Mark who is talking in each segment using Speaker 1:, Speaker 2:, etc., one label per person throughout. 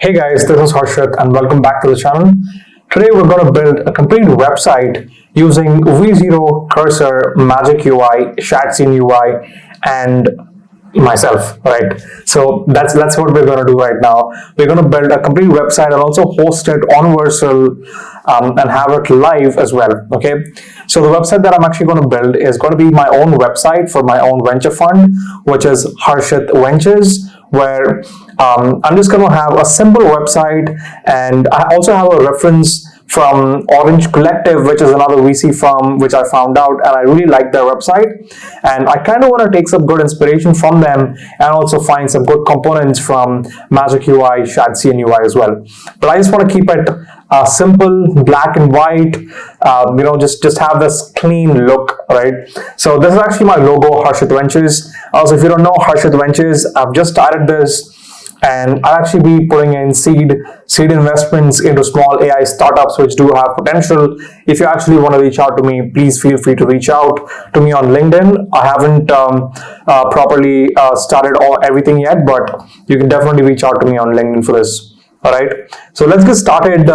Speaker 1: Hey guys, this is Harshit and welcome back to the channel. Today we're going to build a complete website using V0, Cursor, MagicUI, ShadCN UI, and myself, right? So that's what we're going to do right now. We're going to build a complete website and also host it on Vercel and have it live as well, okay? So the website that I'm actually going to build is going to be my own website for my own venture fund, which is Harshit Ventures, where I'm just going to have a simple website, and I also have a reference from Orange Collective, which is another VC firm which I found out, and I really like their website, and I kind of want to take some good inspiration from them and also find some good components from MagicUI, ShadCN UI as well. But I just want to keep it simple, black and white, just have this clean look, right? So this is actually my logo, Harshit Ventures. Also, if you don't know Harshit Ventures, I've just started this, and I'll actually be putting in seed investments into small AI startups which do have potential. If you actually want to reach out to me, please feel free to reach out to me on LinkedIn. I haven't properly started everything yet, but you can definitely reach out to me on LinkedIn for this. All right, so let's get started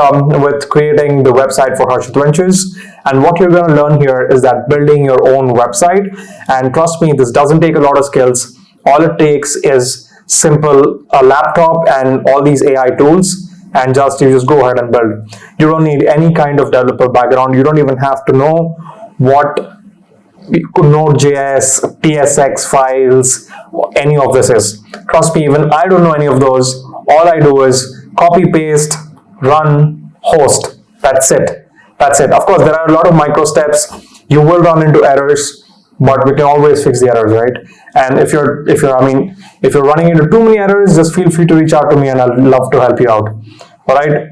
Speaker 1: with creating the website for Harshit Ventures. And what you're going to learn here is that building your own website, and trust me, this doesn't take a lot of skills. All it takes is a laptop and all these AI tools, and you just go ahead and build. You don't need any kind of developer background. You don't even have to know what Node.js, TSX files, any of this is. Trust me, even I don't know any of those. All I do is copy, paste, run, host. That's it. Of course, there are a lot of micro steps. You will run into errors, but we can always fix the errors, right? And if you're running into too many errors, just feel free to reach out to me, and I'd love to help you out. All right.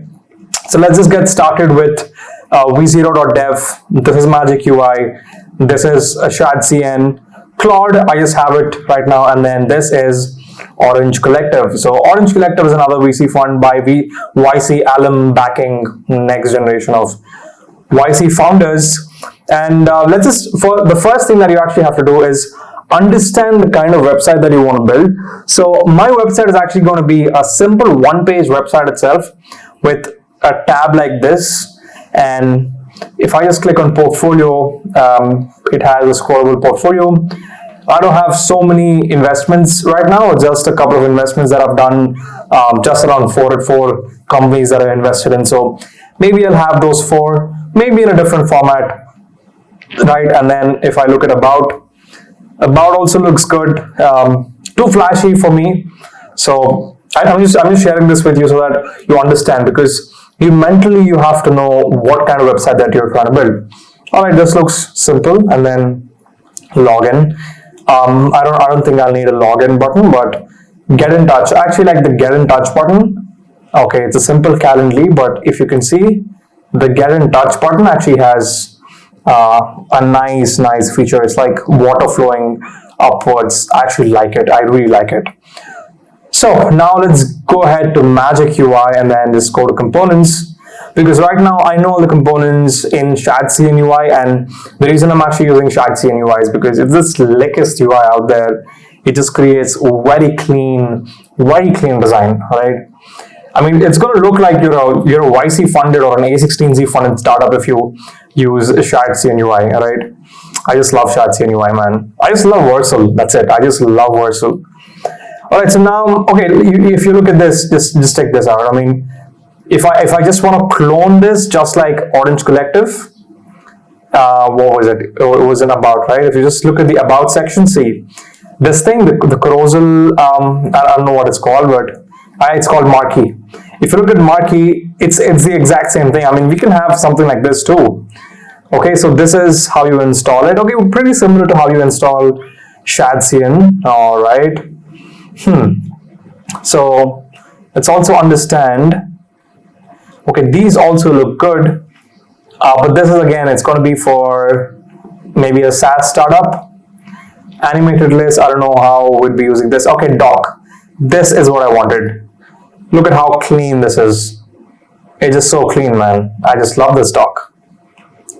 Speaker 1: So let's just get started with v0.dev. This is MagicUI. This is a ShadCN. Claude, I just have it right now, and then this is Orange Collective. So Orange Collective is another VC fund by YC alum backing next generation of YC founders. And for the first thing that you actually have to do is understand the kind of website that you want to build. So my website is actually going to be a simple one-page website itself with a tab like this. And if I just click on portfolio, it has a scrollable portfolio. I don't have so many investments right now, just a couple of investments that I've done, just around 4 companies that I invested in. So maybe I'll have those 4, maybe in a different format, right? And then if I look at about also looks good, too flashy for me. So I'm just sharing this with you so that you understand, because you have to know what kind of website that you're trying to build. All right, this looks simple, and then login. I don't think I'll need a login button, but get in touch. I actually like the get in touch button. Okay, it's a simple Calendly, but if you can see, the get in touch button actually has a nice feature. It's like water flowing upwards. I actually like it. I really like it. So now let's go ahead to MagicUI and then just go to components, because right now I know the components in ShadCN UI, and the reason I'm actually using ShadCN UI is because it's the slickest UI out there. It just creates very clean design, right? I mean, it's going to look like you're a YC funded or an A16Z funded startup if you use ShadCN UI, right? I just love ShadCN UI, man. I just love Vercel. That's it. I just love Vercel. All right, so now, okay, if you look at this, just check this out. I mean, if I just want to clone this, just like Orange Collective, what was it? It was an about, right? If you just look at the about section, see this thing, the carousel. I don't know what it's called, but it's called marquee. If you look at marquee, it's the exact same thing. I mean, we can have something like this too. Okay, so this is how you install it. Okay, pretty similar to how you install ShadCN. All right. So let's also understand. Okay, these also look good, but this is, again, it's going to be for maybe a SaaS startup. Animated list, I don't know how we'd be using this. Okay, doc. This is what I wanted. Look at how clean this is. It's just so clean, man. I just love this doc,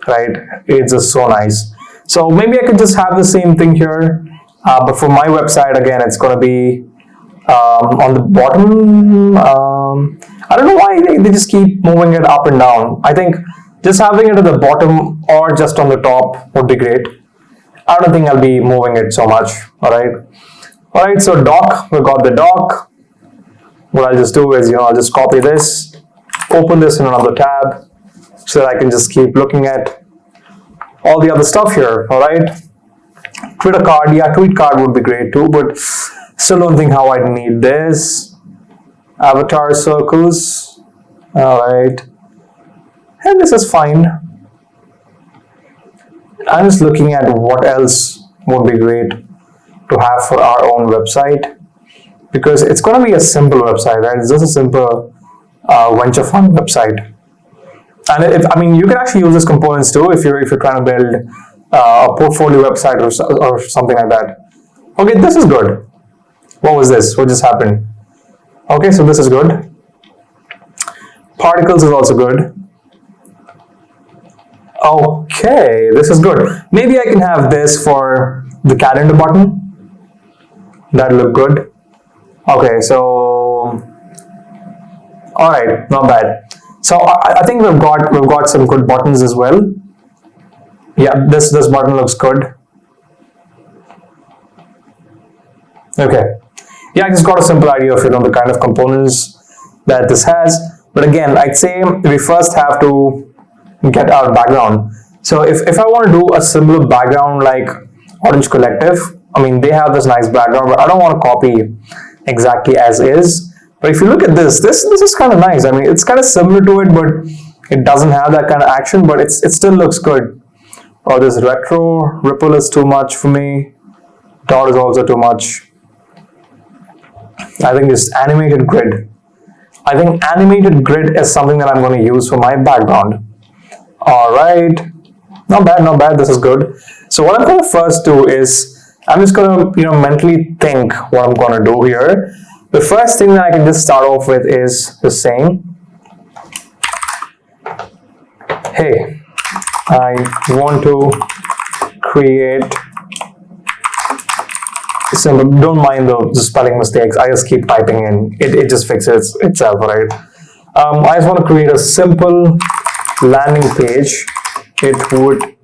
Speaker 1: right? It's just so nice. So maybe I could just have the same thing here, but for my website, again, it's going to be On the bottom, I don't know why they just keep moving it up and down. I think just having it at the bottom or just on the top would be great. I don't think I'll be moving it so much. Alright, so doc, we've got the doc. What I'll just do is, I'll just copy this, open this in another tab so that I can just keep looking at all the other stuff here. Alright, Twitter card, yeah, tweet card would be great too, but still don't think how I need this. Avatar circles, alright, and this is fine. I'm just looking at what else would be great to have for our own website, because it's going to be a simple website, right? It's just a simple venture fund website. And you can actually use these components too if you're trying to build a portfolio website or something like that. Okay, this is good. What was this? What just happened? Okay, so this is good. Particles is also good. Okay, this is good. Maybe I can have this for the calendar button. That'll look good. Okay, so alright, not bad. So I think we've got some good buttons as well. Yeah, this button looks good. Okay. Yeah, I just got a simple idea of the kind of components that this has. But again, I'd say we first have to get our background. So if I want to do a similar background like Orange Collective, they have this nice background, but I don't want to copy exactly as is. But if you look at this is kind of nice. It's kind of similar to it, but it doesn't have that kind of action, but it still looks good. Or this retro, ripple is too much for me. Dot is also too much. I think this animated grid. I think animated grid is something that I'm going to use for my background. Alright. Not bad. This is good. So what I'm going to first do is, I'm just going to, mentally think what I'm going to do here. The first thing that I can just start off with is just saying, hey, I want to create simple. Don't mind the spelling mistakes. I just keep typing in. It just fixes itself, right? I just want to create a simple landing page. It would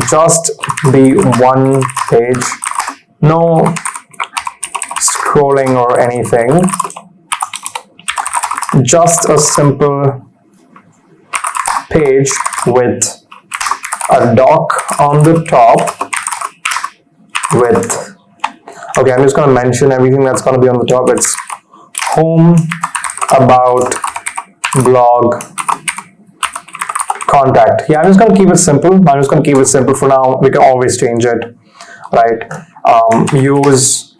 Speaker 1: just be one page, no scrolling or anything. Just a simple page with a doc on the top with. Okay, I'm just going to mention everything that's going to be on the top. It's home, about, blog, contact. Yeah, I'm just going to keep it simple. For now. We can always change it, right? Use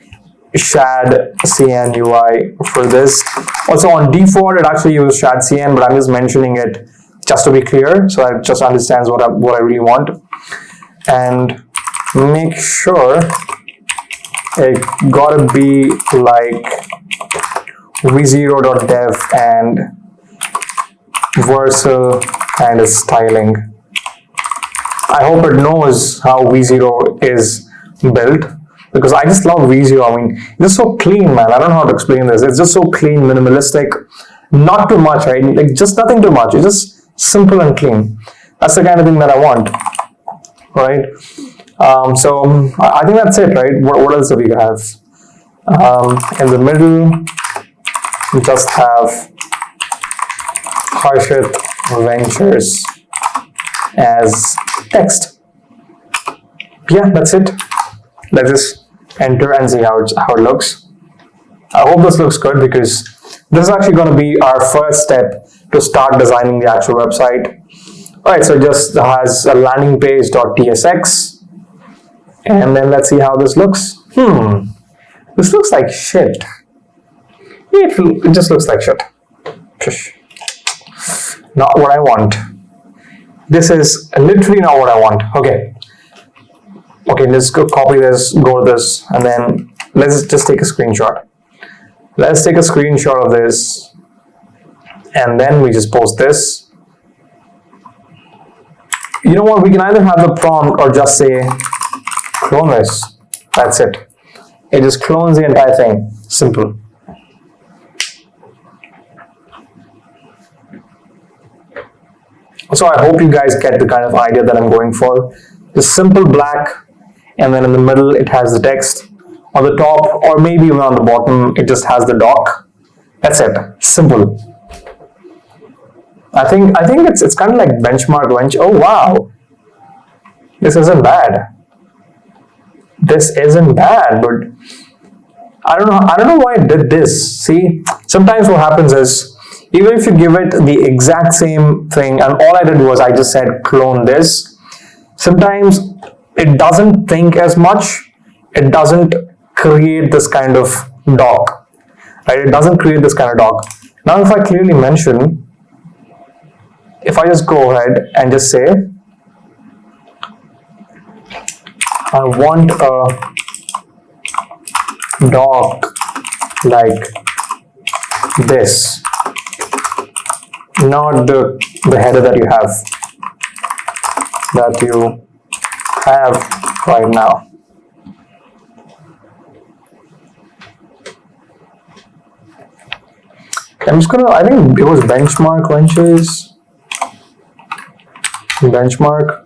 Speaker 1: ShadCN UI for this. Also on default, it actually uses ShadCN, but I'm just mentioning it just to be clear, so that it just understands what I really want. And make sure it gotta be like v0.dev and Vercel kind of styling. I hope it knows how v0 is built, because I just love v0. It's just so clean, man. I don't know how to explain this. It's just so clean, minimalistic, not too much, right? Like just nothing too much. It's just simple and clean. That's the kind of thing that I want, right? So I think that's it, right? What else do we have? In the middle, we just have Harshit Ventures as text. Yeah, that's it. Let's just enter and see how it looks. I hope this looks good, because this is actually going to be our first step to start designing the actual website. Alright, so it just has a landing page.tsx. And then let's see how this looks. This looks like shit. It just looks like shit. Not what I want. This is literally not what I want. Okay, let's go copy this, go to this, and then let's just take a screenshot. Let's take a screenshot of this, and then we just post this. You know what? We can either have the prompt or just say clone this. That's it. It just clones the entire thing. Simple. So I hope you guys get the kind of idea that I'm going for. Just simple black, and then in the middle it has the text. On the top, or maybe even on the bottom, it just has the doc. That's it. Simple. I think it's kind of like benchmark wench. Oh wow, this isn't bad. This isn't bad, but I don't know why I did this. See, sometimes what happens is, even if you give it the exact same thing, and all I did was I just said clone this, sometimes it doesn't think as much. It doesn't create this kind of doc, right? It doesn't create this kind of doc. Now, if I clearly mention, if I just go ahead and just say, I want a doc like this, not the header that you have right now. I'm just gonna, I think it was benchmark wenches, benchmark,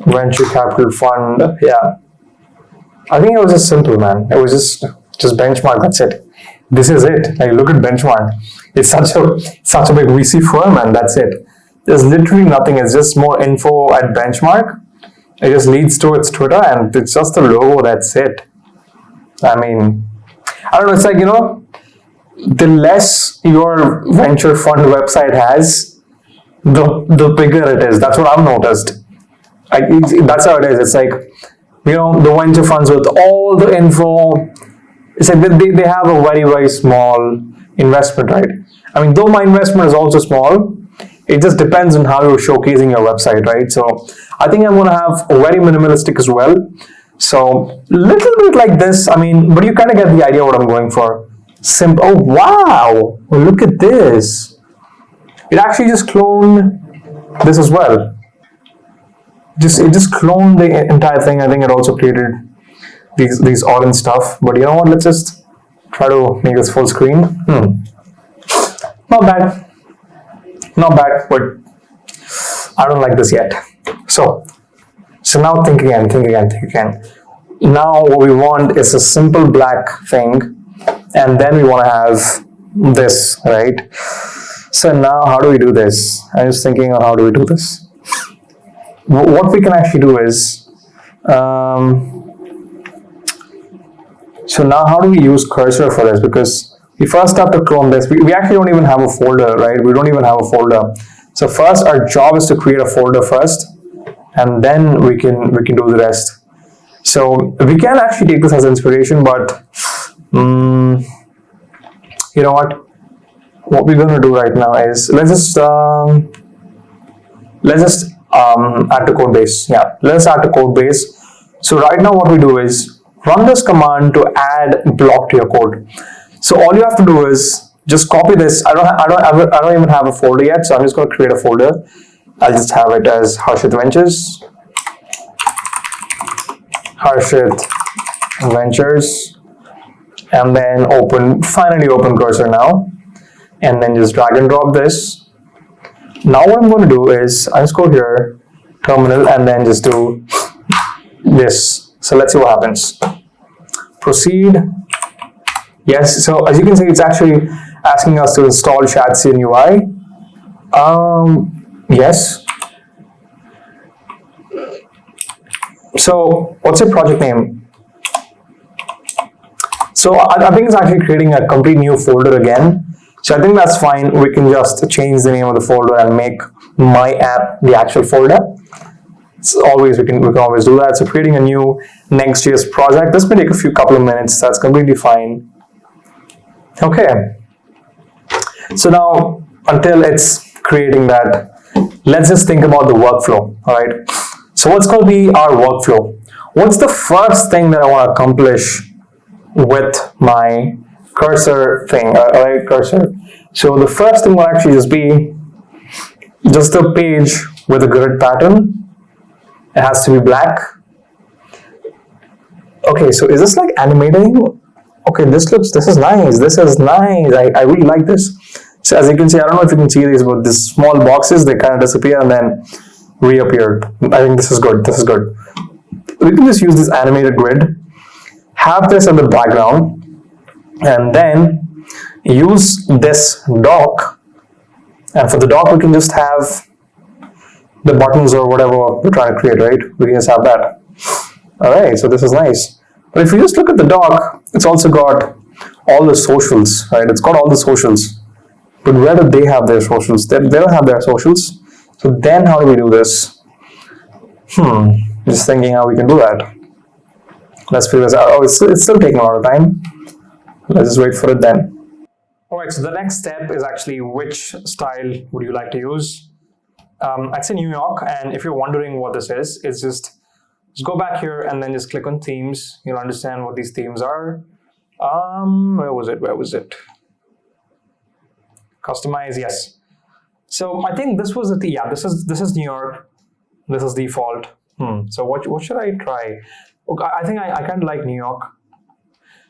Speaker 1: venture capital fund. Yeah, I think it was just simple, man. It was just benchmark. That's it. This is it. Like, look at benchmark. It's such a big VC firm, and that's it. There's literally nothing. It's just more info at benchmark. It just leads to its Twitter, and it's just the logo. That's it. I mean, I don't know. It's like, you know, the less your venture fund website has, the bigger it is. That's what I've noticed. That's how it is. It's like, you know, the venture funds with all the info, it's like they have a very, very small investment, right? I mean, though my investment is also small, it just depends on how you're showcasing your website, right? So I think I'm going to have a very minimalistic as well. So little bit like this, I mean, but you kind of get the idea what I'm going for. Simple. Oh wow! Well, look at this. It actually just cloned this as well. It just cloned the entire thing. I think it also created these orange stuff. But you know what? Let's just try to make this full screen. Not bad. Not bad, but I don't like this yet. So now think again. Now what we want is a simple black thing, and then we want to have this, right? So now how do we do this? I'm just thinking on how do we do this. What we can actually do is, so now how do we use cursor for this? Because we first have to clone this. We actually don't even have a folder, right? We don't even have a folder. So first our job is to create a folder first, and then we can do the rest. So we can actually take this as inspiration, but you know what we're going to do right now is let's just add to Codebase. Yeah, let's add to Codebase. So right now what we do is run this command to add block to your code. So all you have to do is just copy this. I don't even have a folder yet, so I'm just going to create a folder. I'll just have it as Harshit Ventures, and then finally open cursor now, and then just drag and drop this. Now what I'm going to do is I just go here, terminal, and then just do this. So let's see what happens. Proceed. Yes, so as you can see, it's actually asking us to install ShadCN UI. Yes. So what's your project name? So I think it's actually creating a complete new folder again. So I think that's fine. We can just change the name of the folder and make my app the actual folder. We can always do that. So creating a new Next.js project. This may take a couple of minutes. That's completely fine. Okay. So now until it's creating that, let's just think about the workflow. All right. So what's going to be our workflow? What's the first thing that I want to accomplish with my cursor thing? All right, cursor. So the first thing will actually just be just a page with a grid pattern. It has to be black. Okay, so is this like animating? Okay, this is nice. This is nice. I really like this. So as you can see, I don't know if you can see these, but these small boxes, they kind of disappear and then reappear. I think this is good. This is good. We can just use this animated grid, have this in the background, and then use this dock. And for the dock, we can just have the buttons or whatever we're trying to create, right? We can just have that. All right, so this is nice. But if you just look at the dock, it's also got all the socials, right? It's got all the socials. But where do they have their socials? They don't have their socials. So then how do we do this? Just thinking how we can do that. Let's figure this out. Oh, it's still taking a lot of time. Let's just wait for it then. Alright, so the next step is actually which style would you like to use? I'd say New York, and if you're wondering what this is, it's just go back here and then just click on themes. You'll understand what these themes are. Where was it? Customize, yes. So I think this was this is New York. This is default. So what should I try? Okay, I think I kind of like New York,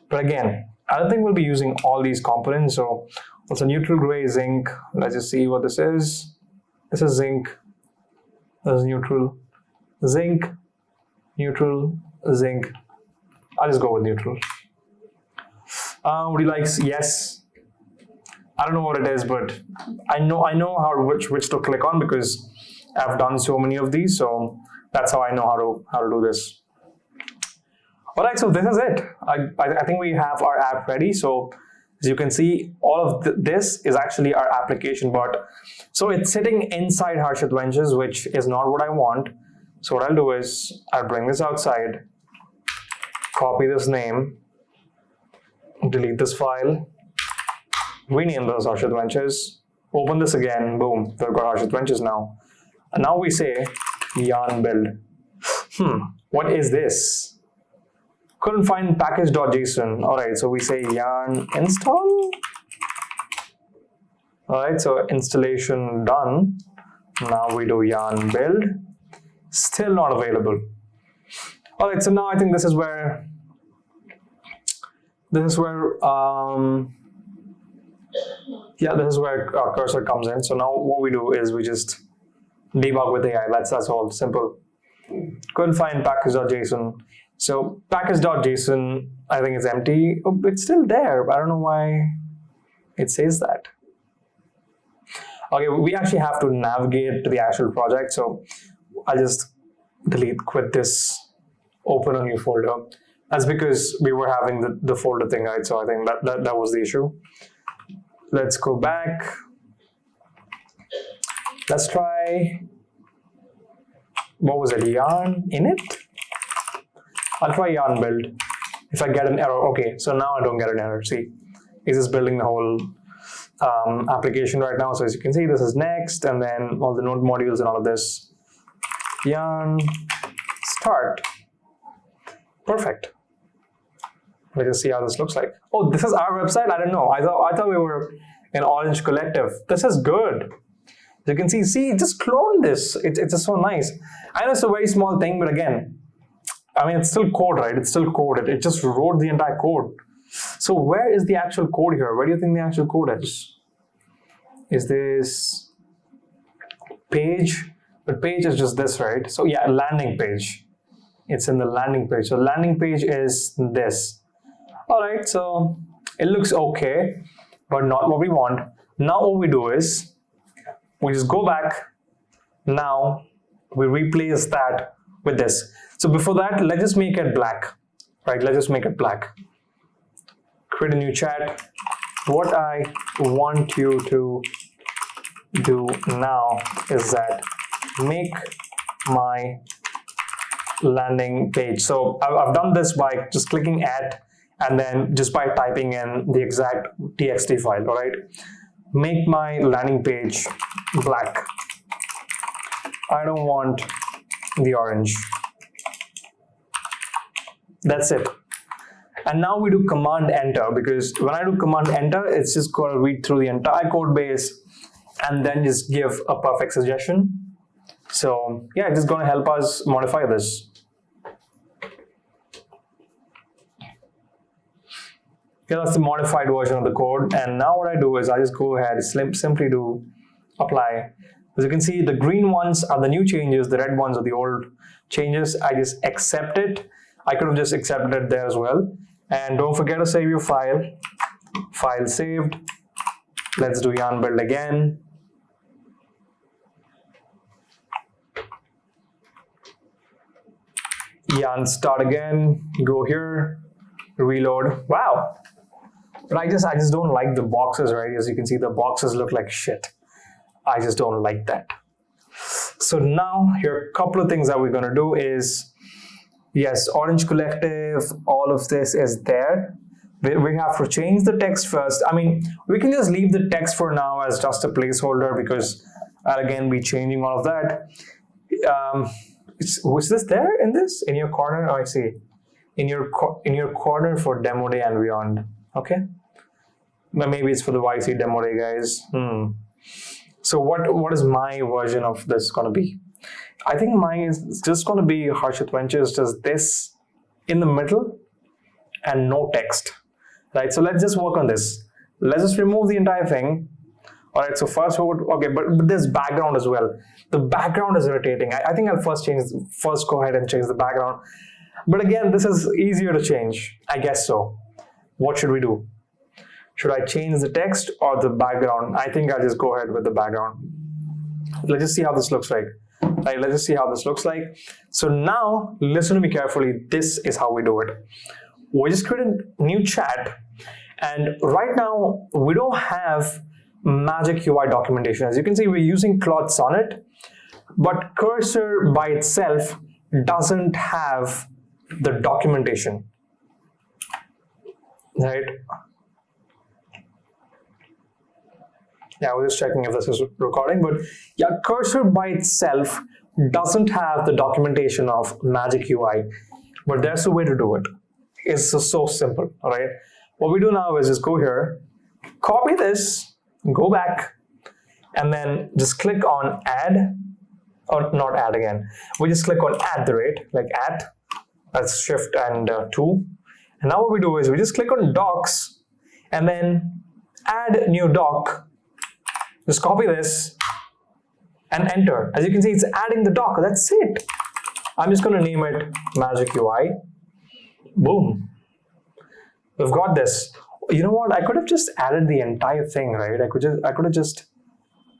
Speaker 1: but again, I don't think we'll be using all these components. So what's a neutral gray zinc? Let's just see what this is. This is zinc. This is neutral. Zinc. Neutral. Zinc. I'll just go with neutral. Would you like yes? I don't know what it is, but I know how which to click on because I've done so many of these. So that's how I know how to do this. All right, so this is it. I think we have our app ready. So as you can see, all of this is actually our application, but so it's sitting inside Harsh Adventures, which is not what I want. So what I'll do is I'll bring this outside, copy this name, delete this file, rename those Harsh Adventures, open this again, boom, we've got Harsh Adventures now. And now we say yarn build. What is this? Couldn't find package.json. All right, so we say yarn install. All right, so installation done. Now we do yarn build. Still not available. All right, so now I think this is where cursor comes in. So now what we do is we just debug with AI. That's all simple. Couldn't find package.json. So package.json, I think is empty. Oh, it's still there, but I don't know why it says that. Okay, we actually have to navigate to the actual project. So I'll just quit this, open a new folder. That's because we were having the folder thing, right? So I think that was the issue. Let's go back. Let's try, what was it, yarn init? I'll try yarn build. If I get an error, okay, so now I don't get an error. See, it's just building the whole application right now. So as you can see, this is next, and then all the node modules and all of this. Yarn start. Perfect. Let's just see how this looks like. Oh, this is our website? I don't know. I thought we were an Orange Collective. This is good. You can see, just clone this. It's just so nice. I know it's a very small thing, but again, I mean, it's still code, right? It's still code. It just wrote the entire code. So where is the actual code here? Where do you think the actual code is? Is this page? But page is just this, right? So yeah, landing page. It's in the landing page. So landing page is this. All right, so it looks okay, but not what we want. Now what we do is, we just go back. Now we replace that with this. So before that, let's just make it black, right? Let's just make it black. Create a new chat. What I want you to do now is that make my landing page. So I've done this by just clicking add and then just by typing in the exact txt file, all right? Make my landing page black. I don't want the orange. That's it. And now we do command enter, because when I do command enter, it's just going to read through the entire code base and then just give a perfect suggestion. So yeah, it's just going to help us modify this. Yeah, that's the modified version of the code. And now what I do is I just go ahead and simply do apply. As you can see, the green ones are the new changes, the red ones are the old changes. I just accept it. I could have just accepted it there as well. And don't forget to save your file. File saved. Let's do yarn build again. Yarn start again. Go here. Reload. Wow. But I just don't like the boxes, right? As you can see, the boxes look like shit. I just don't like that. So now here are a couple of things that we're going to do is, yes, Orange Collective, all of this is there. We have to change the text first. I mean, we can just leave the text for now as just a placeholder because I'll again be changing all of that. Was this there in this? In your corner? Oh, I see. In your corner for demo day and beyond. Okay. Maybe it's for the YC demo day, guys. So what is my version of this going to be? I think mine is just going to be Harsh Adventures, just this in the middle and no text, right? So let's just work on this. Let's just remove the entire thing. All right, so first we would, okay, but this background as well. The background is irritating. I think I'll first go ahead and change the background. But again, this is easier to change. I guess so. What should we do? Should I change the text or the background? I think I'll just go ahead with the background. Let's just see how this looks like. Right, let's just see how this looks like. So now, listen to me carefully. This is how we do it. We just create a new chat. And right now, we don't have MagicUI documentation. As you can see, we're using Claude Sonnet. But Cursor by itself doesn't have the documentation. Right? Yeah, I was just checking if this is recording, but yeah, Cursor by itself doesn't have the documentation of MagicUI, but there's a way to do it. It's just so simple, all right? What we do now is just go here, copy this, go back, and then just click on add, or not add again. We just click on @ like @ that's shift and 2. And now what we do is we just click on docs and then add new doc. Just copy this and enter. As you can see, it's adding the doc. That's it. I'm just going to name it MagicUI. Boom. We've got this. You know what? I could have just added the entire thing, right? I could have just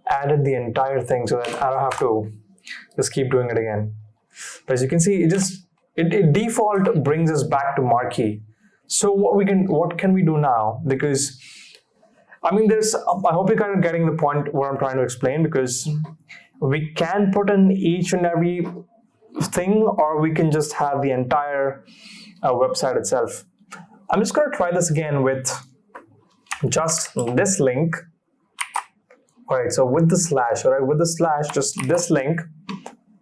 Speaker 1: added the entire thing so that I don't have to just keep doing it again. But as you can see, it default brings us back to marquee. So what can we do now? Because I mean, I hope you're kind of getting the point what I'm trying to explain, because we can put in each and every thing, or we can just have the entire website itself. I'm just going to try this again with just this link. All right, so with the slash, all right, with the slash, just this link.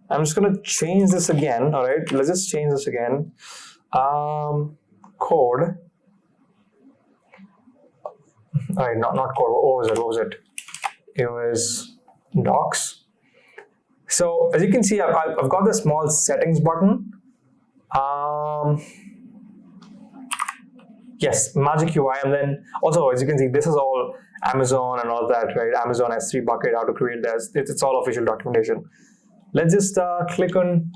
Speaker 1: I'm just going to change this again. All right, let's just change this again. Code. All right, not code. What was it? It was docs. So as you can see, I've got the small settings button. Yes, MagicUI, and then also as you can see, this is all Amazon and all that, right? Amazon S3 bucket, how to create this. It's all official documentation. Let's just click on.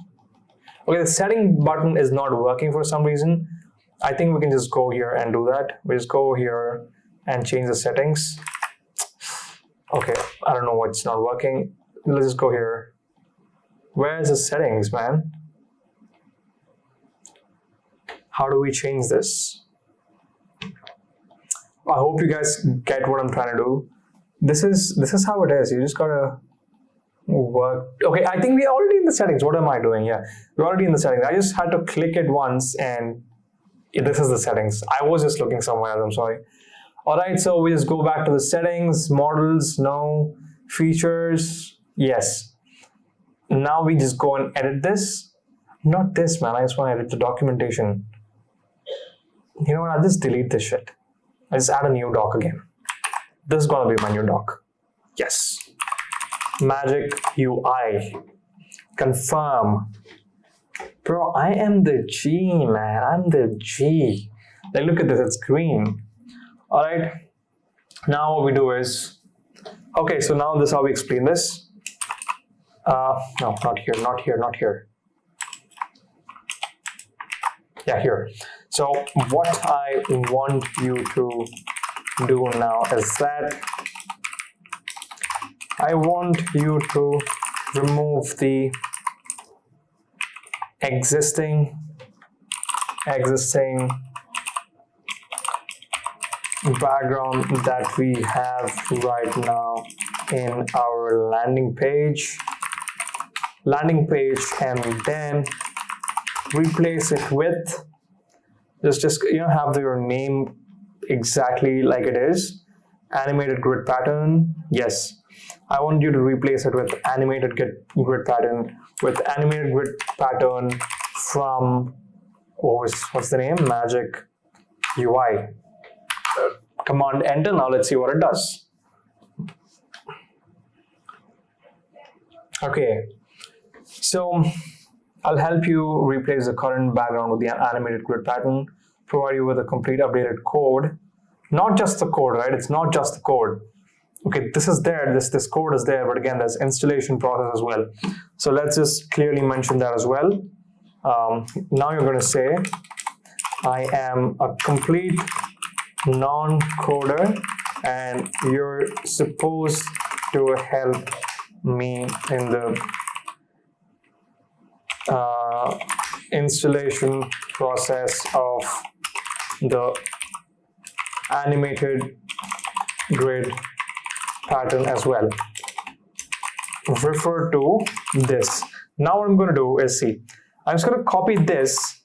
Speaker 1: Okay, the setting button is not working for some reason. I think we can just go here and do that. We just go here and change the settings. Okay, I don't know what's not working. Let's just go here. Where's the settings, man? How do we change this? I hope you guys get what I'm trying to do. This is how it is. You just gotta work. Okay, I think we're already in the settings. What am I doing? Yeah, we're already in the settings. I just had to click it once and this is the settings. I was just looking somewhere else, I'm sorry. All right, so we just go back to the settings, models, no, features, yes. Now we just go and edit this. Not this, man, I just want to edit the documentation. You know what, I'll just delete this shit. I'll just add a new doc again. This is gonna be my new doc. Yes. MagicUI. Confirm. Bro, I am the G, man. I'm the G. Like, look at this, it's green. All right. Now what we do is, okay, so now this is how we explain this. No, not here, not here, not here. Yeah, here. So what I want you to do now is that I want you to remove the existing background that we have right now in our landing page, and then replace it with just have your name exactly like it is. Animated grid pattern, yes. I want you to replace it with animated grid pattern from what's the name? MagicUI. Command enter. Now let's see what it does. Okay, so I'll help you replace the current background with the animated grid pattern, provide you with a complete updated code. Not just the code, right? It's not just the code. Okay, this is there, this code is there, but again, there's installation process as well. So let's just clearly mention that as well. Now you're going to say, I am a complete non-coder, and you're supposed to help me in the installation process of the animated grid pattern as well. Refer to this. Now what I'm going to do is, see, I'm just going to copy this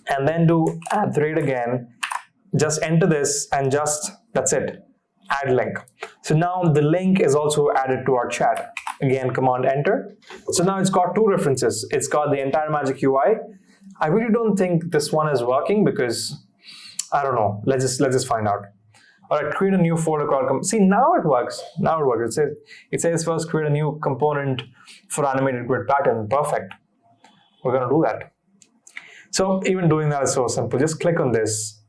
Speaker 1: and then do @ again. Just enter this and that's it. Add link. So now the link is also added to our chat. Again, command enter. So now it's got two references. It's got the entire MagicUI. I really don't think this one is working because I don't know. Let's just find out. All right, create a new folder called. See, now it works. Now it works. It says first create a new component for animated grid pattern. Perfect. We're gonna do that. So even doing that is so simple. Just click on this.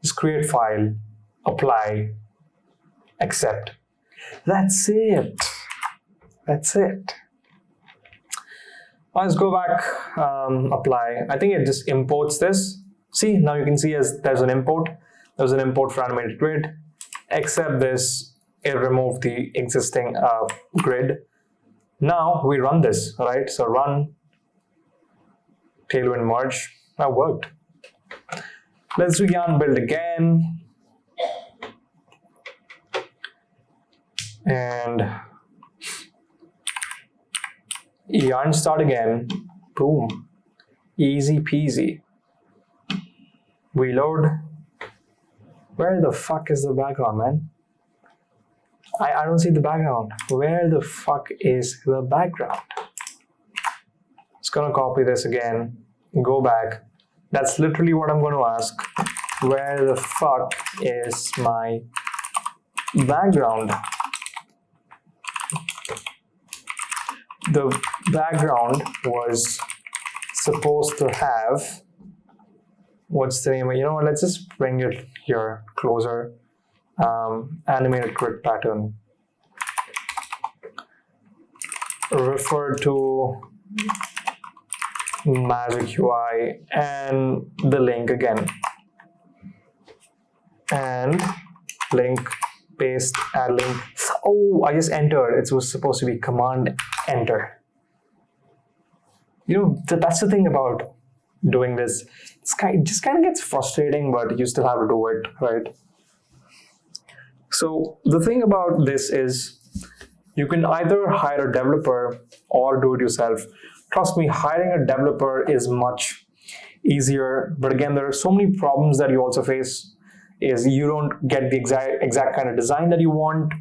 Speaker 1: Just create file, apply, accept. That's it. That's it. Let's go back, apply. I think it just imports this. See, now you can see as there's an import. There's an import for animated grid. Accept this, it removed the existing grid. Now we run this, right? So run, tailwind merge. That worked. Let's do yarn build again. And yarn start again. Boom. Easy peasy. Reload. Where the fuck is the background, man? I don't see the background. Where the fuck is the background? Just gonna copy this again. Go back. That's literally what I'm going to ask. Where the fuck is my background? The background was supposed to have, what's the name? You know what, let's just bring it here closer. Animated grid pattern. Refer to MagicUI and the link again. And link, paste, add link. Oh, I just entered. It was supposed to be command enter. You know, that's the thing about doing this. It just kind of gets frustrating, but you still have to do it, right? So the thing about this is you can either hire a developer or do it yourself. Trust me, hiring a developer is much easier, but again, there are so many problems that you also face. Is you don't get the exact kind of design that you want,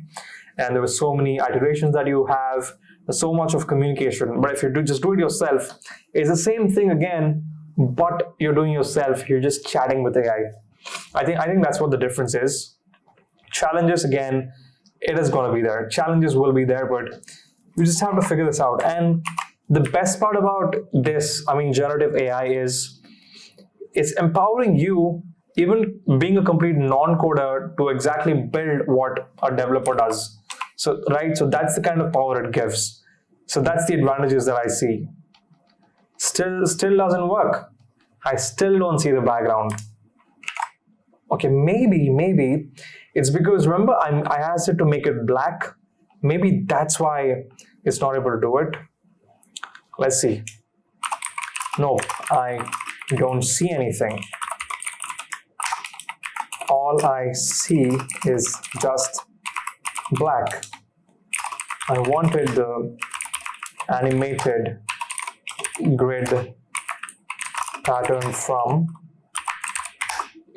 Speaker 1: and there are so many iterations that you have. There's so much of communication. But if you just do it yourself, it's the same thing again, but you're doing yourself. You're just chatting with AI. I think that's what the difference is. Challenges, again, it is going to be there. Challenges will be there, but you just have to figure this out. And the best part about this, I mean, generative AI is it's empowering you even being a complete non-coder to exactly build what a developer does. So, right, so that's the kind of power it gives. So that's the advantages that I see. Still doesn't work. I still don't see the background. Okay, maybe it's because, remember, I asked it to make it black. Maybe that's why it's not able to do it. Let's see. Nope, I don't see anything. All I see is just black. I wanted the animated grid pattern from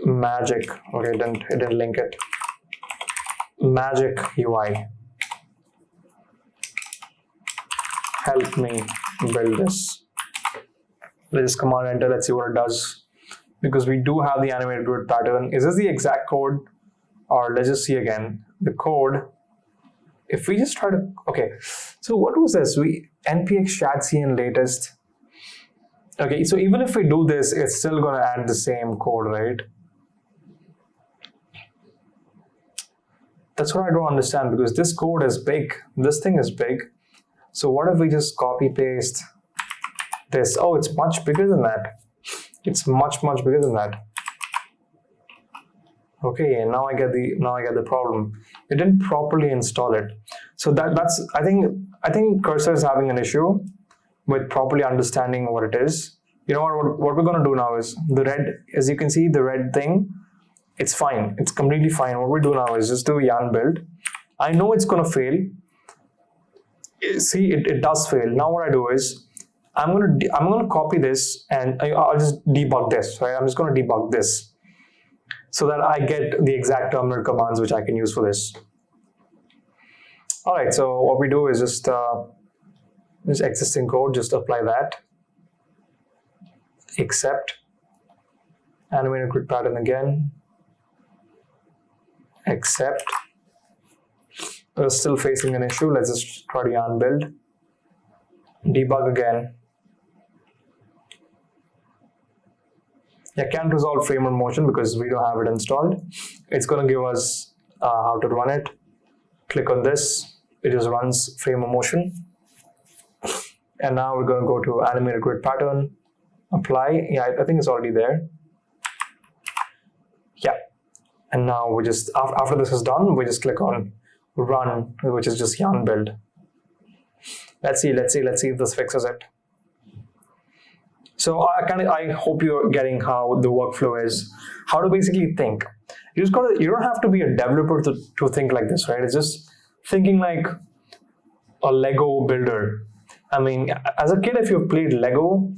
Speaker 1: Magic. Okay, it didn't link it. MagicUI. Help me build this. Let's just command enter. Let's see what it does. Because we do have the animated grid pattern. Is this the exact code? Or let's just see again. The code. If we just try to, okay. So what was this? npx ShadCN latest. Okay, so even if we do this, it's still going to add the same code, right? That's what I don't understand, because this code is big. This thing is big. So what if we just copy paste this? Oh, it's much bigger than that. It's much bigger than that. Okay, and now I get the problem. It didn't properly install it. So that's I think Cursor is having an issue with properly understanding what it is. You know what we're gonna do now is the red, as you can see, the red thing, it's fine. It's completely fine. What we do now is just do yarn build. I know it's gonna fail. See, it does fail. Now what I do is I'm gonna copy this and I'll just debug this, right? I'm just gonna debug this so that I get the exact terminal commands which I can use for this. All right, so what we do is just this existing code, just apply that, accept, animated grid pattern again, accept. We're still facing an issue. Let's just try to yarn build, debug again. I can't resolve frame or motion because we don't have it installed. It's going to give us how to run it. Click on this. It just runs frame or motion. And now we're going to go to animated grid pattern, apply. Yeah, I think it's already there. Yeah. And now we just, after this is done, we just click on run, which is just yarn build. Let's see if this fixes it. So I hope you're getting how the workflow is, how to basically think. You don't have to be a developer to think like this, right? It's just thinking like a Lego builder. I mean, as a kid, if you've played Lego,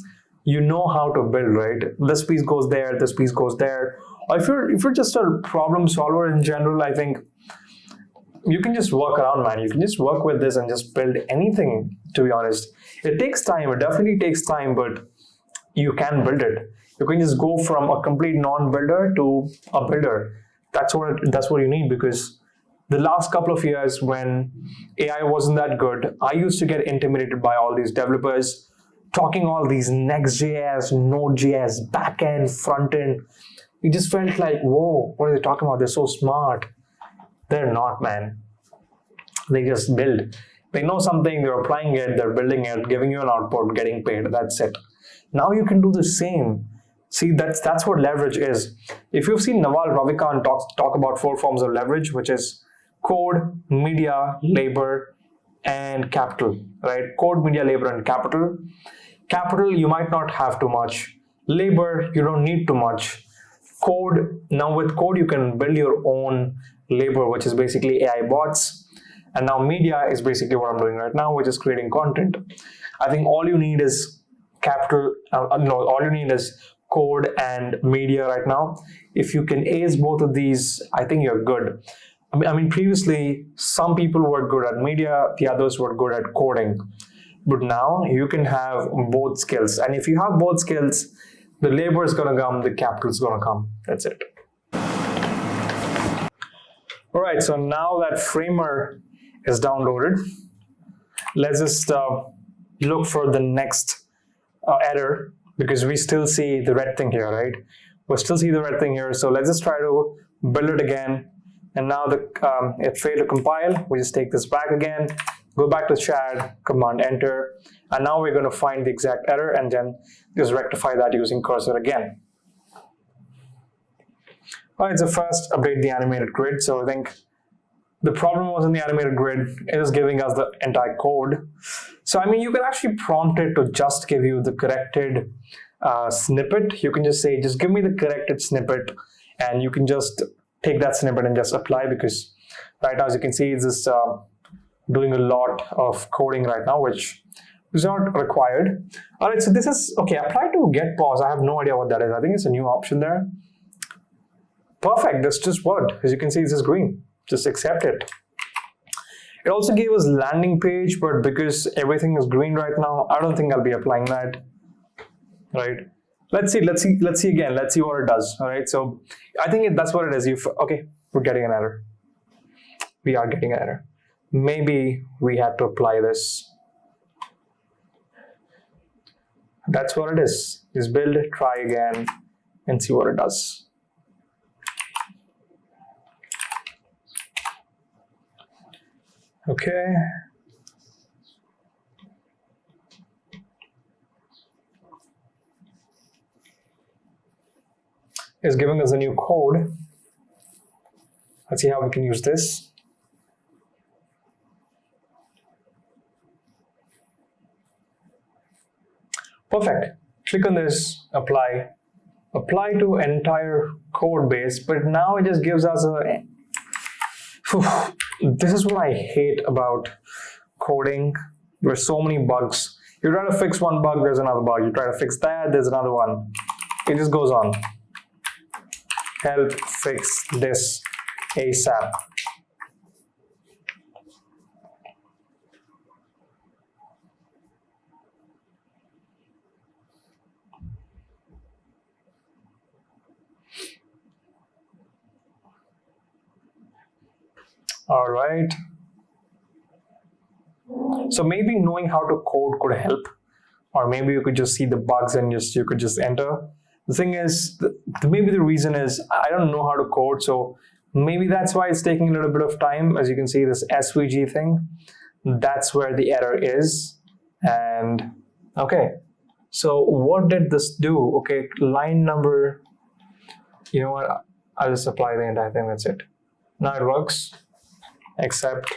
Speaker 1: you know how to build, right? This piece goes there, this piece goes there. Or if you're just a problem solver in general, I think you can just work around, man. You can just work with this and just build anything, to be honest. It takes time, it definitely takes time, but you can build it. You can just go from a complete non-builder to a builder. That's what you need, because the last couple of years when AI wasn't that good, I used to get intimidated by all these developers talking all these Next.js, Node.js, backend, frontend. You just felt like, whoa, what are they talking about? They're so smart. They're not, man. They just build. They know something, they're applying it, they're building it, giving you an output, getting paid. That's it. Now you can do the same. See, that's what leverage is. If you've seen Naval Ravikant talk about 4 forms of leverage, which is code, media, labor, and capital, right? Code, media, labor, and capital. Capital, you might not have too much. Labor, you don't need too much. Code, now with code, you can build your own labor, which is basically AI bots. And now media is basically what I'm doing right now, which is creating content. I think all you need is capital, all you need is code and media right now. If you can ace both of these, I think you're good. I mean, previously, some people were good at media, the others were good at coding. But now you can have both skills. And if you have both skills, the labor is going to come, the capital is going to come. That's it. All right, so now that Framer is downloaded, let's just look for the next error, because we still see the red thing here, right? We still see the red thing here. So let's just try to build it again. And now it failed to compile. We just take this back again, go back to Shad, Command Enter, and now we're going to find the exact error and then just rectify that using cursor again. Alright, so first update the animated grid. So I think the problem was in the animated grid. It is giving us the entire code. So I mean, you can actually prompt it to just give you the corrected snippet. You can just say, just give me the corrected snippet, and you can just take that snippet and just apply, because right now, as you can see, it's just doing a lot of coding right now, which is not required. All right, so this is, okay, apply to get pause. I have no idea what that is. I think it's a new option there. Perfect, this just worked. As you can see, this is green. Just accept it. It also gave us landing page, but because everything is green right now, I don't think I'll be applying that, right? Let's see again. Let's see what it does. All right. So I think that's what it is. Okay, we're getting an error. We are getting an error. Maybe we had to apply this. That's what it is. Just build, try again, and see what it does. Okay. Is giving us a new code. Let's see how we can use this. Perfect. Click on this, apply to entire code base, but now it just gives us a... This is what I hate about coding. There's so many bugs. You try to fix one bug, there's another bug. You try to fix that, there's another one. It just goes on. Help fix this ASAP. All right. So maybe knowing how to code could help, or maybe you could just see the bugs and you could just enter. The thing is, maybe the reason is I don't know how to code, so maybe that's why it's taking a little bit of time. As you can see, this SVG thing, that's where the error is. And okay, so what did this do? Okay, line number, you know what? I'll just apply the entire thing, that's it. Now it works, except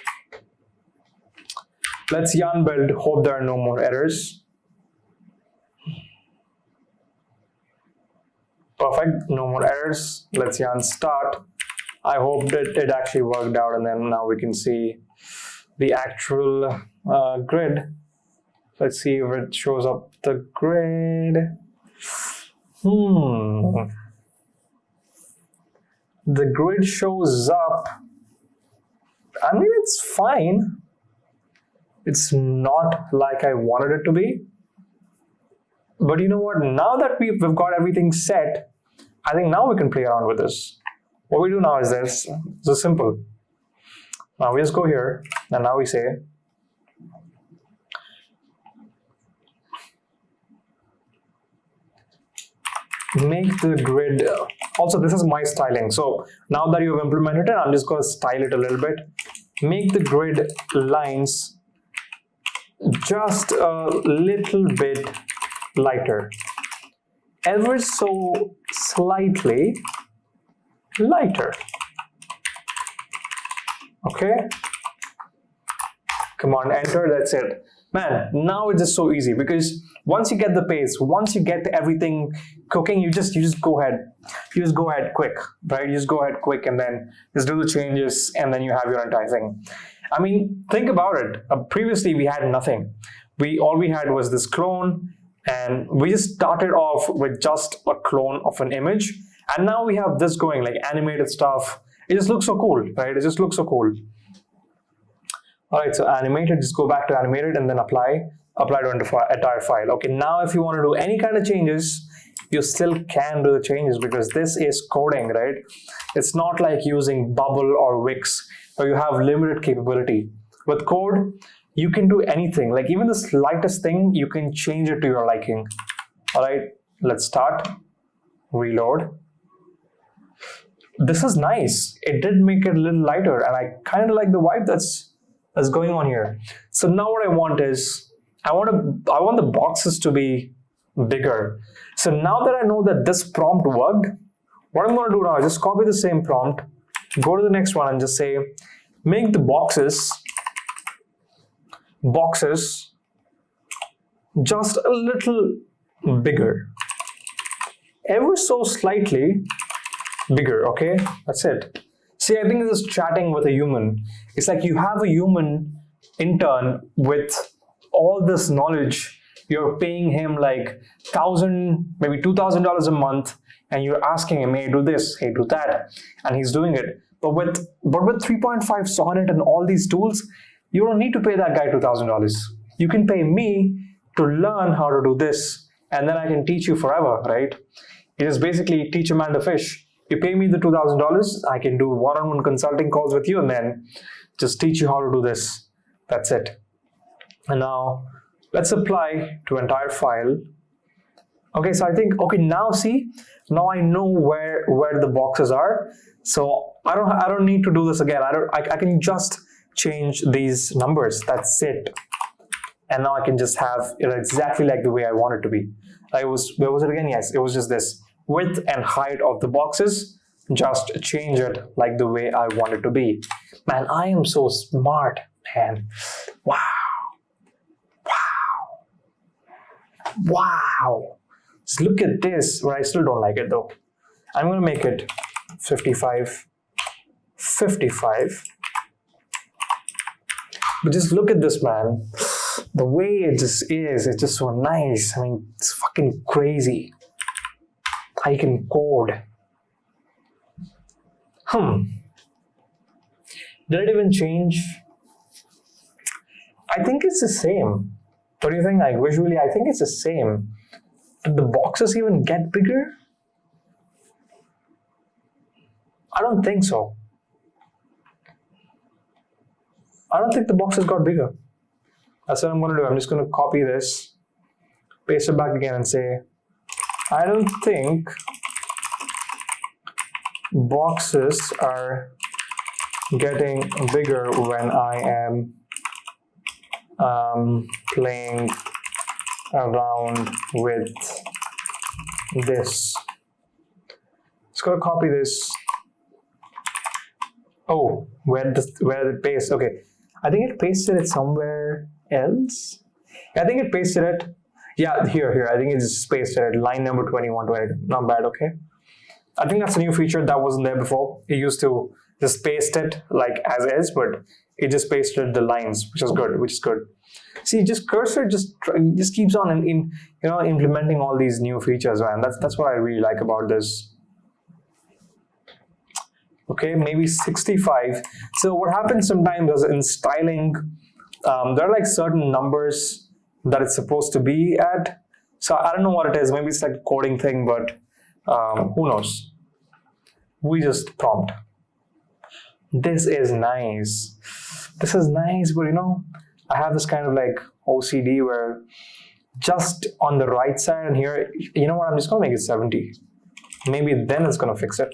Speaker 1: let's yarn build, hope there are no more errors. Perfect, no more errors. Let's yarn start. I hope that it actually worked out, and then now we can see the actual grid. Let's see if it shows up the grid. The grid shows up. I mean, it's fine. It's not like I wanted it to be. But you know what? Now that we've got everything set, I think now we can play around with this. What we do now is this. It's simple. Now we just go here, and now we say, make the grid. Also, this is my styling. So now that you've implemented it, I'm just going to style it a little bit. Make the grid lines just a little bit lighter, ever so slightly lighter. Okay, Command Enter, that's it. Man, now it's just so easy, because once you get the pace, once you get everything cooking, you just go ahead quick, right? You just go ahead quick and then just do the changes, and then you have your entire thing. I mean, think about it. Previously we had nothing. All we had was this clone, and we just started off with just a clone of an image, and now we have this going, like animated stuff. It just looks so cool, right? It just looks so cool. All right, so animated, just go back to animated and then apply to entire file. Okay, now if you want to do any kind of changes, you still can do the changes, because this is coding, right? It's not like using Bubble or Wix where you have limited capability. With code, you can do anything, like even the slightest thing, you can change it to your liking. All right, let's start, reload, this is nice. It did make it a little lighter, and I kind of like the vibe that's going on here. So now what I want is, I want the boxes to be bigger. So now that I know that this prompt worked, what I'm going to do now is just copy the same prompt, go to the next one and just say, make the boxes just a little bigger, ever so slightly bigger. Okay, that's it. See, I think this is chatting with a human. It's like you have a human intern with all this knowledge. You're paying him like $1,000, maybe $2,000 a month, and you're asking him, hey, do this, hey, do that, and he's doing it. But with 3.5 Sonnet and all these tools, you don't need to pay that guy $2,000. You can pay me to learn how to do this, and then I can teach you forever, right? It is basically teach a man to fish. You pay me the $2,000, I can do one-on-one consulting calls with you and then just teach you how to do this. That's it. And now let's apply to entire file. Okay, so I think, okay, now see, now I know where the boxes are. So I don't need to do this again. I can just change these numbers. That's it. And now I can just have it exactly like the way I want it to be. Where was it again? Yes, it was just this. Width and height of the boxes, just change it like the way I want it to be. Man, I am so smart, man. Wow. Wow. Wow. Just look at this, but I still don't like it though. I'm going to make it 55. But just look at this, man. The way it just is, it's just so nice. I mean, it's fucking crazy. I can code. Did it even change? I think it's the same. What do you think? Like visually, I think it's the same. Did the boxes even get bigger? I don't think so. I don't think the boxes got bigger. That's what I'm going to do. I'm just going to copy this, paste it back again and say, I don't think boxes are getting bigger when I am playing around with this. Just gotta copy this. Oh, where did it paste? Okay, I think it pasted it somewhere else. I think it pasted it. Yeah, here. I think it just pasted it. Line number 21, 22. Not bad, okay? I think that's a new feature that wasn't there before. It used to just paste it like as is, but it just pasted the lines, which is good. See, just cursor just keeps on implementing all these new features, man. That's what I really like about this. Okay, maybe 65. So what happens sometimes is in styling, there are like certain numbers that it's supposed to be at. So I don't know what it is. Maybe it's like a coding thing, but who knows? We just prompt. This is nice. This is nice, but I have this kind of like OCD where just on the right side and here, you know what? I'm just gonna make it 70. Maybe then it's gonna fix it.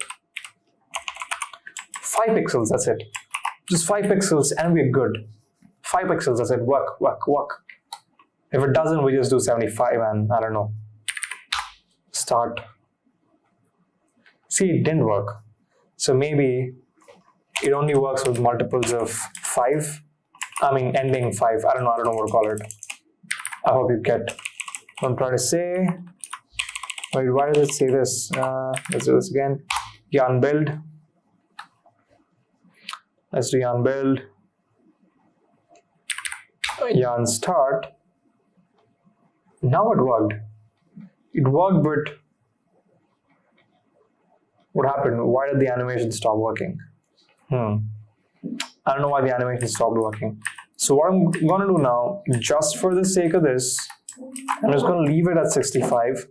Speaker 1: 5 pixels, that's it. Just 5 pixels and we're good. 5 pixels, that's it. Work. If it doesn't, we just do 75 and I don't know. Start. See, it didn't work. So maybe it only works with multiples of 5. I mean, ending 5. I don't know what to call it. I hope you get what I'm trying to say. Wait, why does it say this? Let's do this again. Yarn build. Let's do yarn build. Yarn start. Now it worked. It worked, but what happened? Why did the animation stop working? I don't know why the animation stopped working. So what I'm going to do now, just for the sake of this, I'm just going to leave it at 65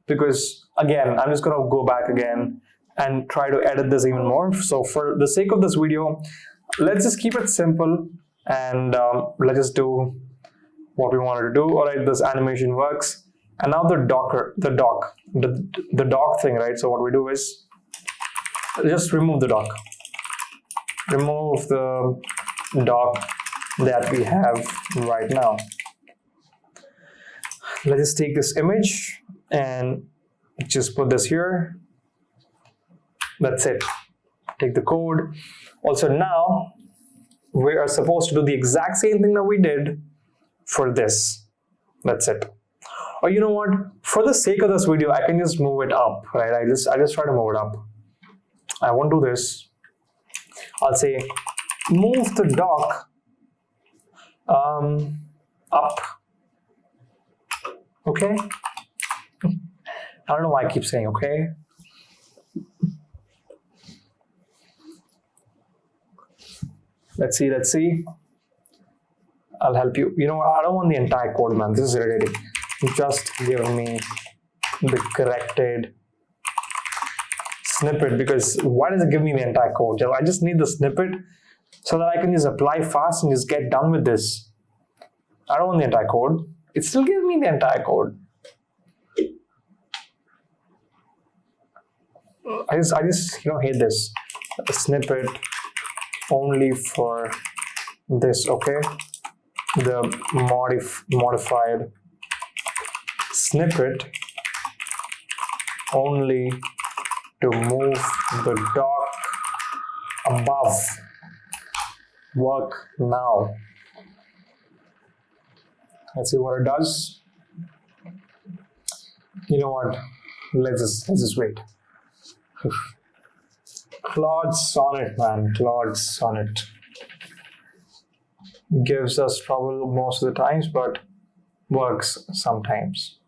Speaker 1: because, again, I'm just going to go back again and try to edit this even more. So for the sake of this video, let's just keep it simple and let's just do what we wanted to do. All right, this animation works. And now the dock thing, right? So what we do is just remove the doc. Remove the doc that we have right now. Let's just take this image and just put this here. That's it. Take the code. Also now, we are supposed to do the exact same thing that we did for this. That's it. Or you know what? For the sake of this video, I can just move it up, right? I just try to move it up. I won't do this. I'll say move the dock up. Okay? I don't know why I keep saying okay. Let's see. I'll help you. You know what? I don't want the entire code, man. This is irritating. Just give me the corrected snippet, because why does it give me the entire code? I just need the snippet so that I can just apply fast and just get done with this. I don't want the entire code. It still gives me the entire code. I just hate this. A snippet only for this, okay? The modified snippet only to move the dock above. Work now. Let's see what it does. You know what? Let's just wait. Claude Sonnet, man. Claude Sonnet gives us trouble most of the times, but works sometimes.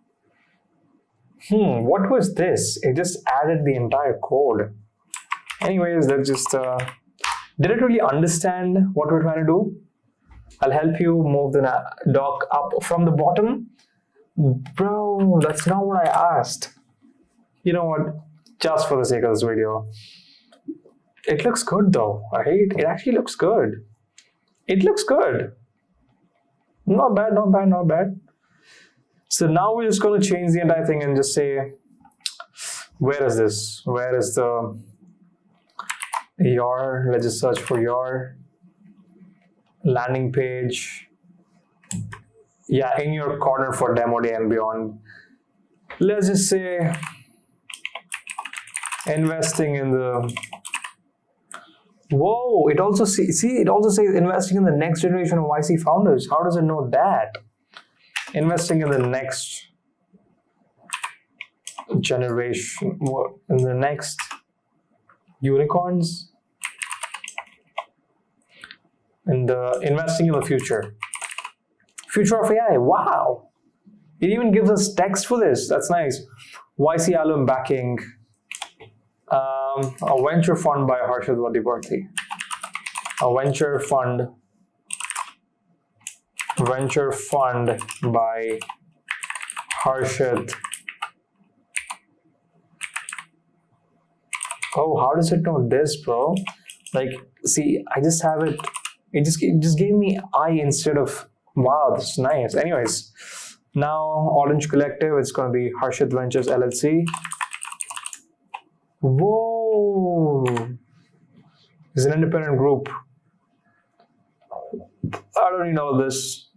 Speaker 1: What was this? It just added the entire code. Anyways, let's just did it really understand what we're trying to do? I'll help you move the dock up from the bottom. Bro, that's not what I asked. You know what? Just for the sake of this video, it looks good though, right? It actually looks good. It looks good. Not bad, not bad, not bad. So now we're just going to change the entire thing and just say, where is this? Where is the your? Let's just search for your landing page. Yeah, in your corner for demo day and beyond. Let's just say investing in the. Whoa! It also see it also says investing in the next generation of YC founders. How does it know that? Investing in the next generation, in the next unicorns, and investing in the future of AI. Wow! It even gives us text for this. That's nice. YC alum backing. A venture fund by Harshad Vadiparthi. A venture fund by Harshad. Oh, how does it know this, bro? Like, see, I just have it. It just gave me I instead of wow. This is nice. Anyways, now Orange Collective. It's gonna be Harshad Ventures LLC. Whoa! It's an independent group. I don't even know this.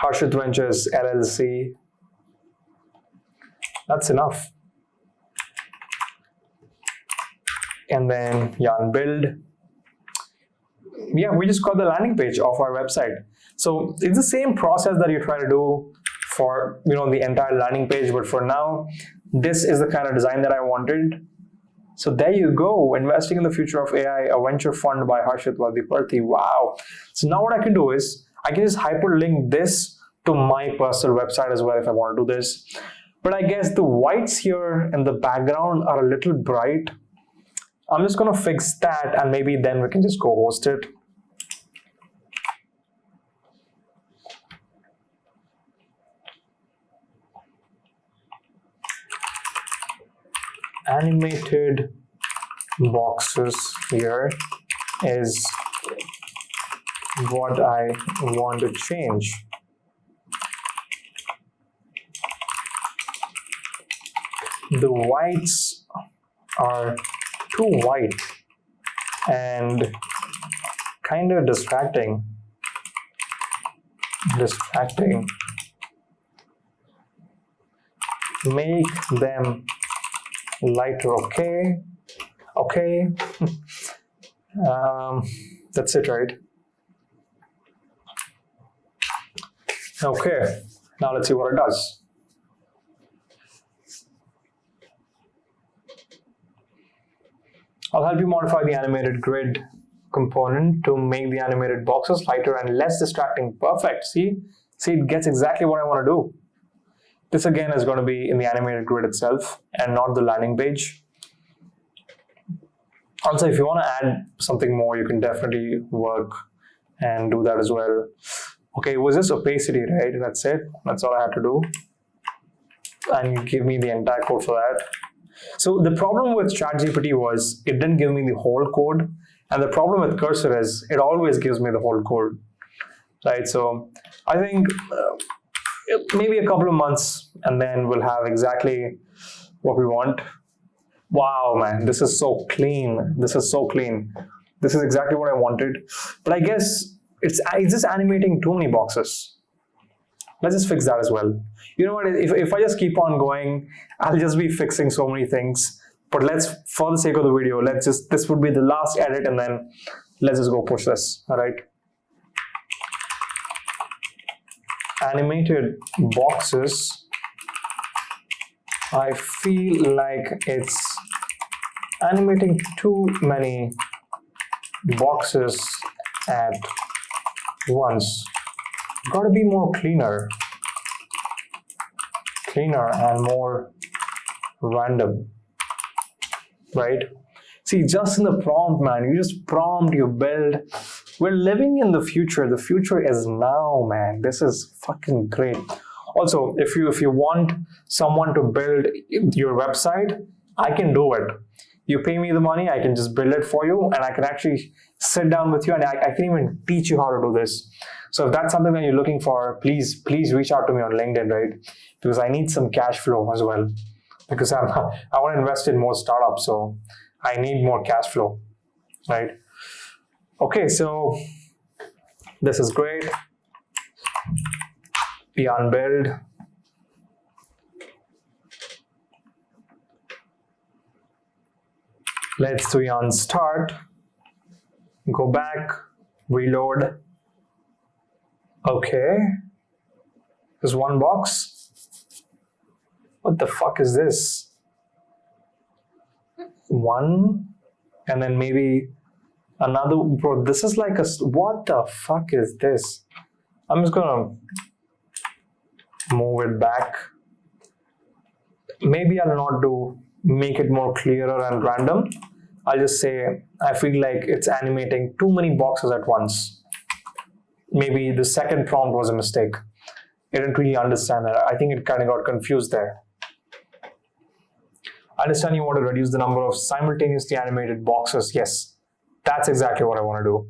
Speaker 1: Harshad Ventures LLC. That's enough. And then yarn build. Yeah, we just got the landing page of our website. So it's the same process that you try to do for the entire landing page, but for now, this is the kind of design that I wanted. So there you go, investing in the future of AI, a venture fund by Harshad Vadiparthi. Wow. So now what I can do is, I can just hyperlink this to my personal website as well if I want to do this. But I guess the whites here in the background are a little bright. I'm just going to fix that and maybe then we can just go host it. Animated boxes here is what I want to change. The whites are too white and kind of distracting. Make them lighter. Okay. That's it, right? Okay, now let's see what it does. I'll help you modify the animated grid component to make the animated boxes lighter and less distracting. Perfect. See, it gets exactly what I want to do. This again is going to be in the animated grid itself and not the landing page. Also, if you want to add something more, you can definitely work and do that as well. Okay, it was just opacity, right? That's it. That's all I had to do. And you give me the entire code for that. So the problem with ChatGPT was it didn't give me the whole code. And the problem with Cursor is it always gives me the whole code, right? So I think maybe a couple of months and then we'll have exactly what we want. Wow, man, this is so clean. This is so clean. This is exactly what I wanted. But I guess it's just animating too many boxes. Let's just fix that as well. You know what, if I just keep on going, I'll just be fixing so many things. But let's, for the sake of the video, this would be the last edit and then let's just go push this, all right? Animated boxes. I feel like it's animating too many boxes at once. Got to be more cleaner and more random, right? See, just in the prompt, man, you just prompt, you build. We're living in the future. The future is now, man. This is fucking great. Also, if you want someone to build your website, I can do it. You pay me the money, I can just build it for you, and I can actually sit down with you and I can even teach you how to do this. So if that's something that you're looking for, please reach out to me on LinkedIn, right? Because I need some cash flow as well. Because I want to invest in more startups, so I need more cash flow, right? Okay, so this is great. Yarn build. Let's do yarn start. Go back, reload. Okay. There's one box. What the fuck is this? One, and then maybe another. Bro, this is like a. What the fuck is this? I'm just gonna move it back. Maybe I'll not make it more clearer and random. I'll just say I feel like it's animating too many boxes at once. Maybe the second prompt was a mistake. It didn't really understand that. I think it kind of got confused there. I understand you want to reduce the number of simultaneously animated boxes. Yes, that's exactly what I want to do.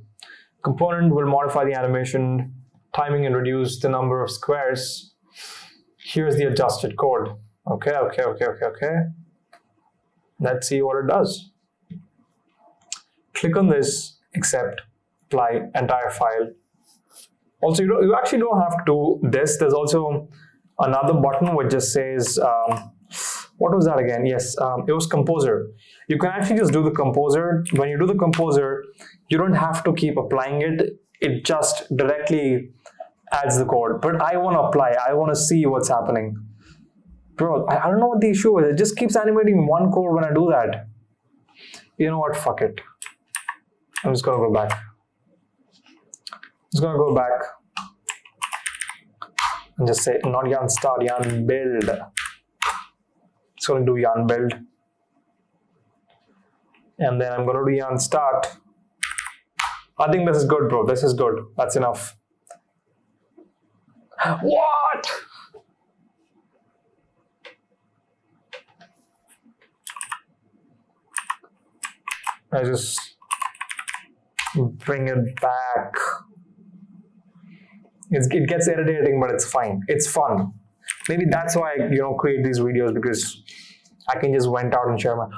Speaker 1: Component will modify the animation timing and reduce the number of squares. Here's the adjusted code. Okay. Let's see what it does. Click on this, accept, apply, entire file. Also, you actually don't have to do this. There's also another button which just says, what was that again? Yes, it was Composer. You can actually just do the Composer. When you do the Composer, you don't have to keep applying it. It just directly adds the code. But I want to apply. I want to see what's happening. Bro, I don't know what the issue is. It just keeps animating one code when I do that. You know what? Fuck it. I'm just going to go back. And just say, not yarn start, yarn build. It's going to do yarn build. And then I'm going to do yarn start. I think this is good, bro. This is good. That's enough. What? I just bring it back. It gets irritating, but it's fine. It's fun. Maybe that's why I create these videos, because I can just vent out and share my.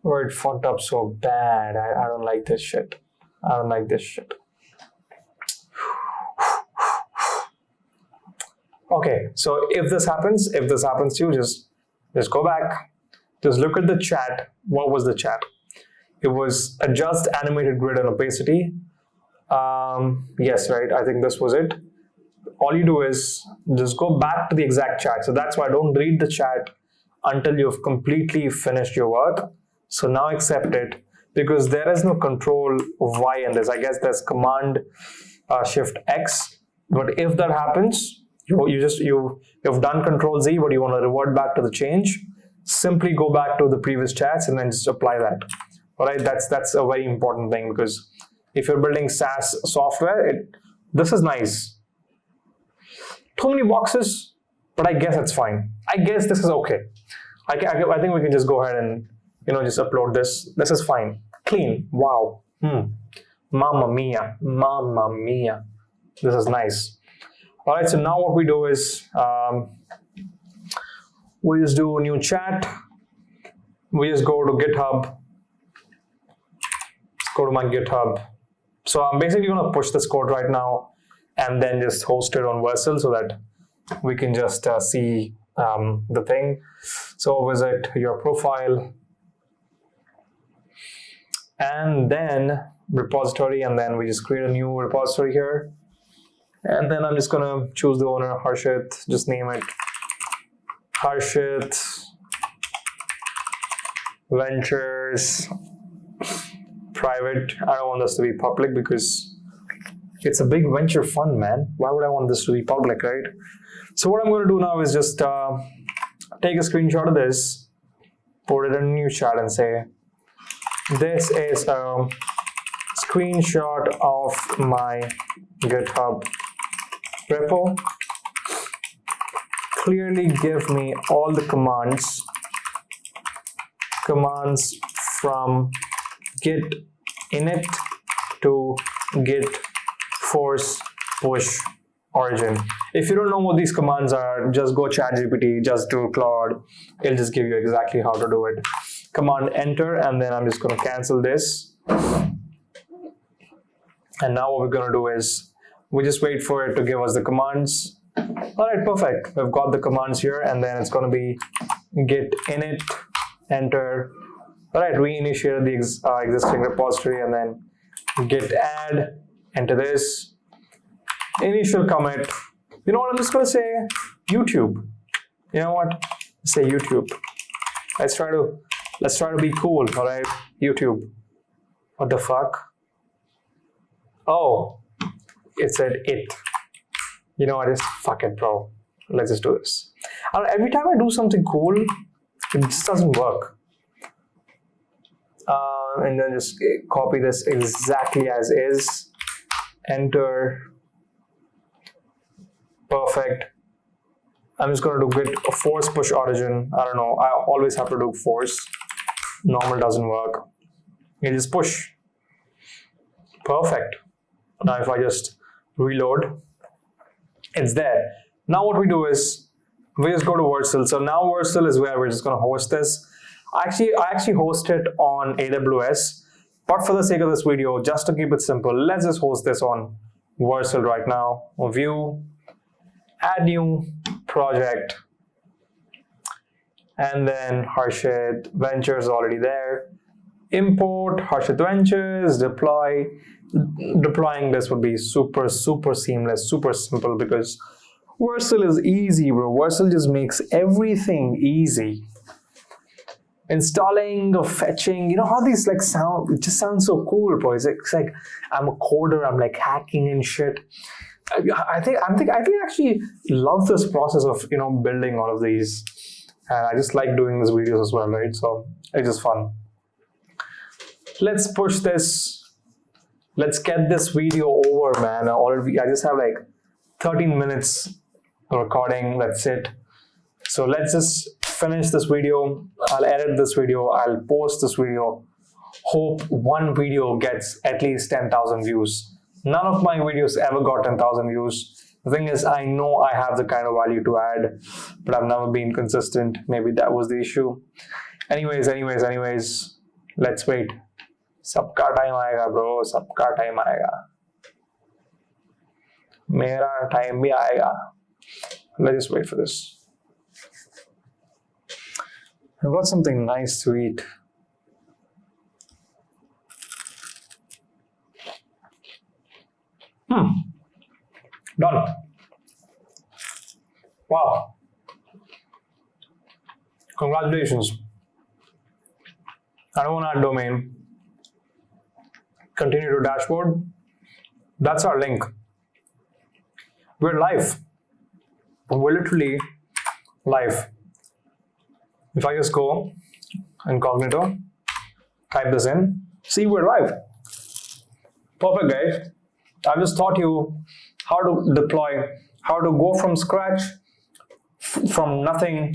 Speaker 1: Oh, it fucked up so bad. I don't like this shit. I don't like this shit. Okay, so if this happens to you, just go back. Just look at the chat. What was the chat? It was adjust animated grid and opacity. Yes, right. I think this was it. All you do is just go back to the exact chat. So that's why I don't read the chat until you've completely finished your work. So now accept it, because there is no control Y in this. I guess there's command shift X. But if that happens, you've done control Z, but you want to revert back to the change, simply go back to the previous chats and then just apply that. All right, that's a very important thing, because if you're building SaaS software, this is nice. Too many boxes, but I guess it's fine. I guess this is okay. I think we can just go ahead and just upload this. This is fine. Clean. Wow. Mamma mia. Mamma mia. This is nice. All right, so now what we do is we just do a new chat. We just go to GitHub. Let's go to my GitHub. So I'm basically going to push this code right now and then just host it on Vercel so that we can just see the thing. So visit your profile and then repository, and then we just create a new repository here. And then I'm just going to choose the owner, Harshit, just name it Harshit Ventures Private. I don't want this to be public because it's a big venture fund, man. Why would I want this to be public, right? So what I'm going to do now is just take a screenshot of this, put it in a new chat and say, this is a screenshot of my GitHub repo. Clearly give me all the commands from git init to git force push origin. If you don't know what these commands are, just go ChatGPT, just do Claude. It'll just give you exactly how to do it. Command enter, and then I'm just going to cancel this. And now what we're going to do is we just wait for it to give us the commands. All right, perfect. We've got the commands here, and then it's going to be git init, enter. All right, reinitiate the existing repository, and then git add, enter this. Initial commit. You know what? I'm just going to say YouTube. You know what? Say YouTube. Let's try to be cool. All right, YouTube. What the fuck? Oh, it said it. You know what? Just fuck it, bro. Let's just do this. Every time I do something cool, it just doesn't work. And then just copy this exactly as is. Enter. Perfect. I'm just going to do git force push origin. I don't know. I always have to do force. Normal doesn't work. You just push. Perfect. Now if I just reload, it's there. Now what we do is we just go to Vercel. So now Vercel is where we're just going to host this. I actually host it on AWS, but for the sake of this video, just to keep it simple, let's just host this on Vercel right now. View, add new project, and then Harshit Ventures already there. Import Harshit Ventures, deploy. Deploying this would be super seamless, super simple, because Vercel is easy, bro. Vercel just makes everything easy. Installing or fetching, you know how these like sound, it just sounds so cool, bro. It's like I'm a coder, I'm like hacking and shit. I think I actually love this process of building all of these, and I just like doing these videos as well, right? So it's just fun. Let's push this. Let's get this video over, man. I just have like 13 minutes recording. That's it. So let's just finish this video. I'll edit this video. I'll post this video. Hope one video gets at least 10,000 views. None of my videos ever got 10,000 views. The thing is, I know I have the kind of value to add, but I've never been consistent. Maybe that was the issue. Anyways, let's wait. सबका time आएगा bro, सबका time आएगा. मेरा time भी आएगा. Let's just wait for this. I've got something nice to eat. Done. Wow. Congratulations. I don't want to add domain. Continue to dashboard. That's our link. We're live. We're literally live. If I just go incognito, type this in, see, we're live. Perfect, guys. I just taught you how to deploy, how to go from scratch, from nothing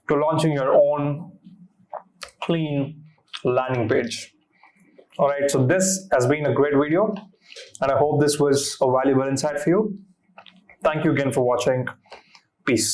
Speaker 1: to launching your own clean landing page. All right, so this has been a great video, and I hope this was a valuable insight for you. Thank you again for watching. Peace.